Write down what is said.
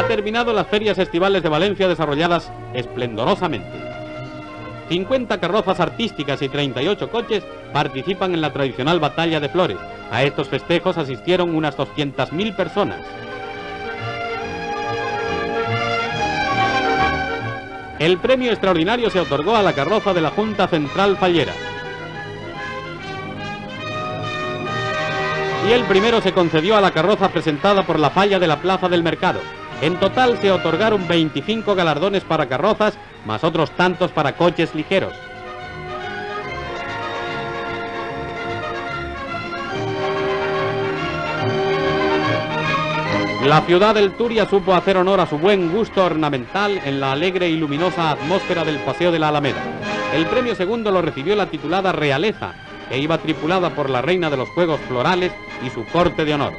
Ha terminado las ferias estivales de Valencia desarrolladas esplendorosamente. 50 carrozas artísticas y 38 coches participan en la tradicional batalla de flores. A estos festejos asistieron unas 200.000 personas. El premio extraordinario se otorgó a la carroza de la Junta Central Fallera. Y el primero se concedió a la carroza presentada por la Falla de la Plaza del Mercado. En total se otorgaron 25 galardones para carrozas, más otros tantos para coches ligeros. La ciudad del Turia supo hacer honor a su buen gusto ornamental en la alegre y luminosa atmósfera del Paseo de la Alameda. El premio segundo lo recibió la titulada Realeza, que iba tripulada por la reina de los Juegos Florales y su corte de honor.